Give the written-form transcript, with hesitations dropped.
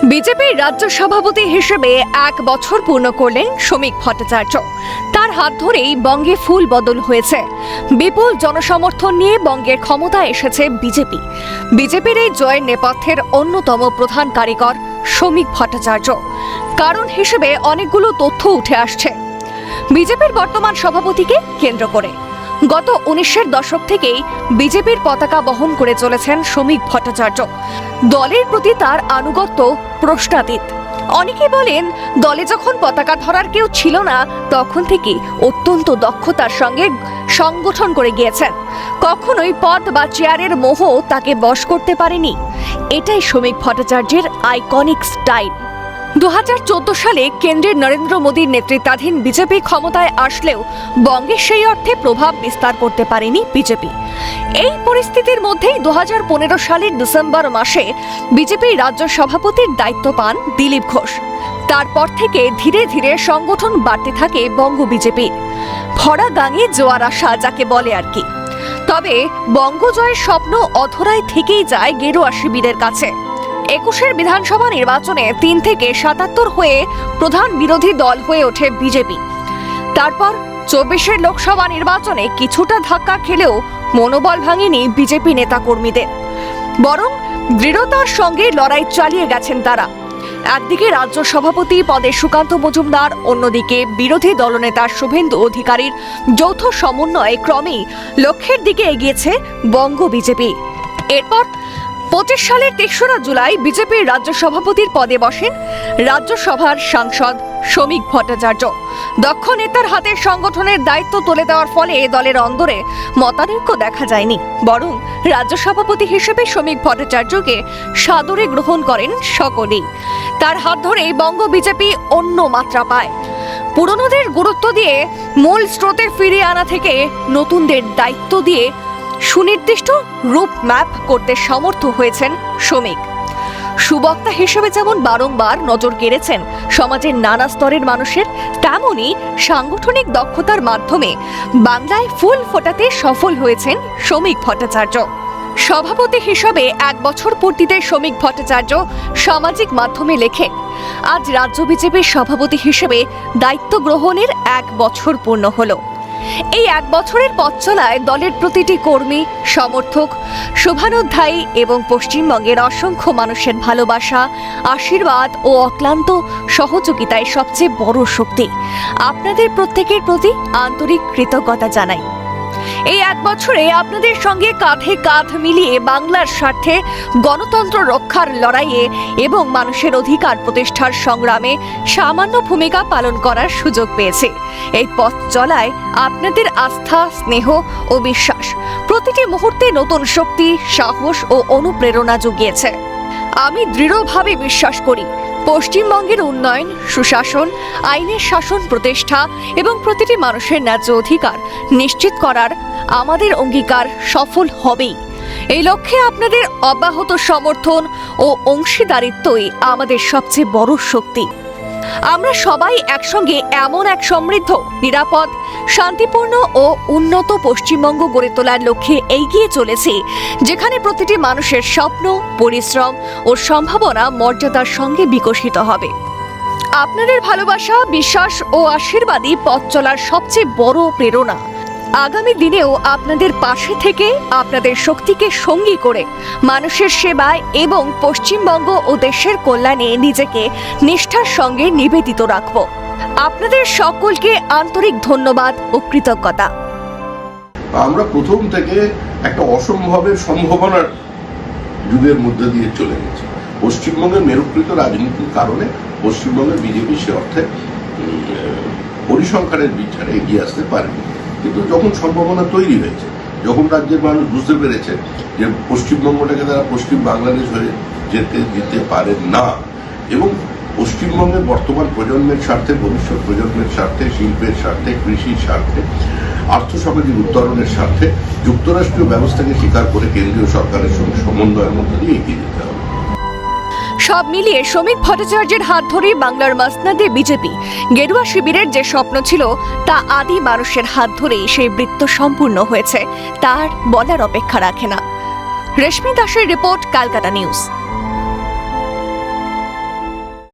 বিজেপির রাজ্য সভাপতি হিসেবে 1 বছর পূর্ণ করলেন শ্রমিক ভট্টাচার্য। তার হাত ধরেই বঙ্গে ফুল বদল হয়েছে। বিপুল জনসমর্থন নিয়ে বঙ্গের ক্ষমতায় এসেছে বিজেপি। বিজেপির এই জয়ের নেপথ্যের অন্যতম প্রধান কারিগর শ্রমিক ভট্টাচার্য। কারণ হিসেবে অনেকগুলো তথ্য উঠে আসছে বিজেপির বর্তমান সভাপতিকে কেন্দ্র করে। গত 1900-এর দশক থেকেই বিজেপির পতাকা বহন করে চলেছেন শ্রমিক ভট্টাচার্য। দলের প্রতি তার আনুগত্য প্রশ্নাতীত। অনেকেই বলেন, দলে যখন পতাকা ধরার কেউ ছিল না তখন থেকেই অত্যন্ত দক্ষতার সঙ্গে সংগঠন করে গিয়েছেন। কখনোই পদ বা চেয়ারের মোহ তাকে বশ করতে পারেনি। এটাই শ্রমিক ভট্টাচার্যের আইকনিক স্টাইল। 2014 সালে কেন্দ্রের নরেন্দ্র মোদীর নেতৃত্বাধীন বিজেপি ক্ষমতায় আসলেও বঙ্গে সেই অর্থে প্রভাব বিস্তার করতে পারেনি বিজেপি। এই পরিস্থিতির মধ্যেই 2015 সালের ডিসেম্বর মাসে বিজেপির রাজ্য সভাপতির দায়িত্ব পান দিলীপ ঘোষ। তারপর থেকে ধীরে ধীরে সংগঠন বাড়তে থাকে বঙ্গ বিজেপির। ভরা গাঙে জোয়ার আসা যাকে বলে আর কি। তবে বঙ্গ জয়ের স্বপ্ন অধরাই থেকেই যায় গেরুয়া শিবিরের কাছে। 21-এর বিধানসভা নির্বাচনে 3 থেকে 77 হয়ে প্রধান বিরোধী দল হয়ে ওঠে বিজেপি। তারপর 24-এর লোকসভা নির্বাচনে কিছুটা ধাক্কা খেলেও মনোবল ভাঙেনি বিজেপি নেতাকর্মীদের, বরং দৃঢ়তার সঙ্গে লড়াই চালিয়ে গেছেন তারা। একদিকে রাজ্য সভাপতি পদে সুকান্ত মজুমদার, অন্যদিকে বিরোধী দলনেতা শুভেন্দু অধিকারীর যৌথ সমন্বয়ে ক্রমেই লক্ষ্যের দিকে এগিয়েছে বঙ্গ বিজেপি। এরপর 25 সালের 3রা জুলাই বিজেপির রাজ্য সভাপতির পদে বসেন রাজ্যসভার সাংসদ শ্রমিক ভট্টাচার্য। দক্ষ নেতার হাতে সংগঠনের দায়িত্ব তুলে দেওয়ার ফলে দলের অন্দরে মতানৈক্য দেখা যায়নি, বরং রাজ্য সভাপতি হিসেবে শ্রমিক ভট্টাচার্যকে সাদরে গ্রহণ করেন সকলেই। তার হাত ধরেই বঙ্গ বিজেপি অন্য মাত্রা পায়। পুরনোদের গুরুত্ব দিয়ে মূল স্রোতে ফিরিয়ে আনা থেকে নতুনদের দায়িত্ব দিয়ে সুনির্দিষ্ট রূপ ম্যাপ করতে সমর্থ হয়েছেন শ্রমিক। সুবক্তা হিসেবে যেমন বারংবার নজর কেড়েছেন সমাজের নানা স্তরের মানুষের, তেমনই সাংগঠনিক দক্ষতার মাধ্যমে বাংলায় ফুল ফোটাতে সফল হয়েছেন শ্রমিক ভট্টাচার্য। সভাপতি হিসেবে 1 বছর পূর্তিতে শ্রমিক ভট্টাচার্য সামাজিক মাধ্যমে লেখেন, আজ রাজ্য বিজেপির সভাপতি হিসেবে দায়িত্ব গ্রহণের 1 বছর পূর্ণ হলো। এই 1 বছরের পথ চলায় দলের প্রতিটি কর্মী, সমর্থক, শুভানুধ্যায়ী এবং পশ্চিমবঙ্গের অসংখ্য মানুষের ভালোবাসা, আশীর্বাদ ও অক্লান্ত সহযোগিতায় সবচেয়ে বড় শক্তি। আপনাদের প্রত্যেকের প্রতি আন্তরিক কৃতজ্ঞতা জানাই। এই 1 বছরে আপনাদের সঙ্গে কাঁধে কাঁধ মিলিয়ে বাংলার স্বার্থে গণতন্ত্র রক্ষার লড়াইয়ে এবং মানুষের অধিকার প্রতিষ্ঠার সংগ্রামে সামান্য ভূমিকা পালন করার সুযোগ পেয়েছে। এই পথ চলায় আপনাদের আস্থা, স্নেহ ও বিশ্বাস প্রতিটি মুহূর্তে নতুন শক্তি, সাহস ও অনুপ্রেরণা জুগিয়েছে। আমি দৃঢ়ভাবে বিশ্বাস করি, পশ্চিমবঙ্গের উন্নয়ন, সুশাসন, আইনের শাসন প্রতিষ্ঠা এবং প্রতিটি মানুষের ন্যায্য অধিকার নিশ্চিত করার আমাদের অঙ্গীকার সফল হবেই। এই লক্ষ্যে আপনাদের অব্যাহত সমর্থন ও অংশীদারিত্বই আমাদের সবচেয়ে বড় শক্তি। আমরা সবাই একসঙ্গে এমন এক সমৃদ্ধ, নিরাপদ, শান্তিপূর্ণ ও উন্নত পশ্চিমবঙ্গ গড়ে তোলার লক্ষ্যে এগিয়ে চলেছি, যেখানে প্রতিটি মানুষের স্বপ্ন, পরিশ্রম ও সম্ভাবনা মর্যাদার সঙ্গে বিকশিত হবে। আপনাদের ভালোবাসা, বিশ্বাস ও আশীর্বাদই পথ চলার সবচেয়ে বড় প্রেরণা। আগামী দিনেও আপনাদের পাশে থেকে আপনাদের শক্তিকে সঙ্গী করে মানুষের সেবায় এবং পশ্চিমবঙ্গ ও দেশের কল্যাণে নিজেকে নিষ্ঠার সঙ্গে নিবেদিত রাখব। আপনাদের সকলকে আন্তরিক ধন্যবাদ ও কৃতজ্ঞতা। আমরা প্রথম থেকে একটা অসম্ভবের সম্ভাবনার যুগের মধ্যে দিয়ে চলে গেছি। পশ্চিমবঙ্গের মেরুকৃত রাজনীতির কারণে পশ্চিমবঙ্গের বিজেপি সে অর্থে পরিসংখ্যানের বিচারে এগিয়ে আসতে পারেনি। কিন্তু যখন সম্ভাবনা তৈরি হয়েছে, যখন রাজ্যের মানুষ বুঝতে পেরেছে যে পশ্চিমবঙ্গটাকে তারা পশ্চিম বাংলাদেশ হয়ে যেতে দিতে পারে না এবং পশ্চিমবঙ্গের বর্তমান প্রজন্মের স্বার্থে, ভবিষ্যৎ প্রজন্মের স্বার্থে, শিল্পের স্বার্থে, কৃষির স্বার্থে, আর্থসামাজিক উত্তরণের স্বার্থে যুক্তরাষ্ট্রীয় ব্যবস্থাকে স্বীকার করে কেন্দ্রীয় সরকারের সঙ্গে সমন্বয়ের মধ্যে দিয়ে এগিয়ে যেতে হবে। সব মিলিয়ে শ্রমিক ভট্টাচার্যের হাত ধরেই বাংলার মাসনাদে বিজেপি গেরুয়া শিবিরের যে স্বপ্ন ছিল তা আদি মানুষের হাত ধরেই সেই বৃত্ত সম্পূর্ণ হয়েছে, তার বলার অপেক্ষা রাখে না। রেশমি দাসের রিপোর্ট, ক্যালকাটা নিউজ।